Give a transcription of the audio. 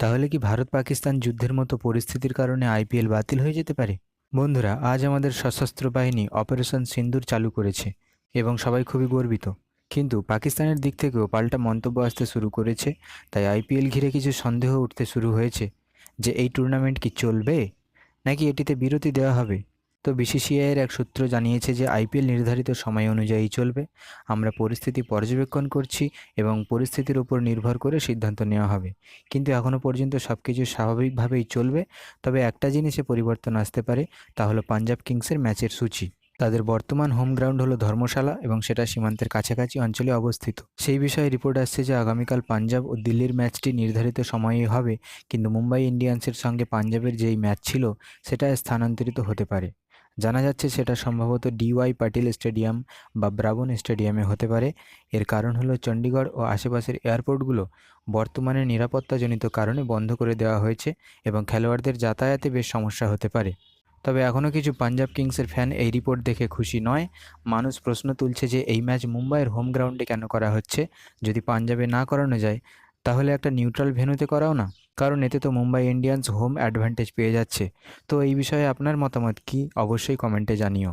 তাহলে কি ভারত পাকিস্তান যুদ্ধের মতো পরিস্থিতির কারণে আইপিএল বাতিল হয়ে যেতে পারে? বন্ধুরা, আজ আমাদের সশস্ত্র বাহিনী অপারেশন সিন্দুর চালু করেছে এবং সবাই খুবই গর্বিত। কিন্তু পাকিস্তানের দিক থেকেও পাল্টা মন্তব্য আসতে শুরু করেছে। তাই আইপিএল ঘিরে কিছু সন্দেহ উঠতে শুরু হয়েছে যে এই টুর্নামেন্ট কি চলবে নাকি এটিতে বিরতি দেওয়া হবে। তো বিসিসিআইয়ের এক সূত্র জানিয়েছে যে আইপিএল নির্ধারিত সময় অনুযায়ী চলবে। আমরা পরিস্থিতি পর্যবেক্ষণ করছি এবং পরিস্থিতির উপর নির্ভর করে সিদ্ধান্ত নেওয়া হবে। কিন্তু এখনও পর্যন্ত সব কিছু স্বাভাবিকভাবেই চলবে। তবে একটা জিনিসে পরিবর্তন আসতে পারে, তা হলো পাঞ্জাব কিংসের ম্যাচের সূচি। তাদের বর্তমান হোম গ্রাউন্ড হলো ধর্মশালা এবং সেটা সীমান্তের কাছাকাছি অঞ্চলে অবস্থিত। সেই বিষয়ে রিপোর্ট আসছে যে আগামীকাল পাঞ্জাব ও দিল্লির ম্যাচটি নির্ধারিত সময়েই হবে, কিন্তু মুম্বাই ইন্ডিয়ান্সের সঙ্গে পাঞ্জাবের যেই ম্যাচ ছিল সেটা স্থানান্তরিত হতে পারে। জানা যাচ্ছে সেটা সম্ভবত ডিওয়াই পাটিল স্টেডিয়াম বা ব্রাবন স্টেডিয়ামে হতে পারে। এর কারণ হলো চণ্ডীগড় ও আশেপাশের এয়ারপোর্টগুলো বর্তমানে নিরাপত্তাজনিত কারণে বন্ধ করে দেওয়া হয়েছে এবং খেলোয়াড়দের যাতায়াতে বেশ সমস্যা হতে পারে। তবে এখনও কিছু পাঞ্জাব কিংসের ফ্যান এই রিপোর্ট দেখে খুশি নয়। মানুষ প্রশ্ন তুলছে যে এই ম্যাচ মুম্বাইয়ের হোম গ্রাউন্ডে কেন করা হচ্ছে? যদি পাঞ্জাবে না করানো যায় তাহলে একটা নিউট্রাল ভেন্যুতে করাও না, কারণ এতে তো মুম্বাই ইন্ডিয়ান্স হোম অ্যাডভান্টেজ পেয়ে যাচ্ছে। তো এই বিষয়ে আপনার মতামত কি, অবশ্যই কমেন্টে জানিও।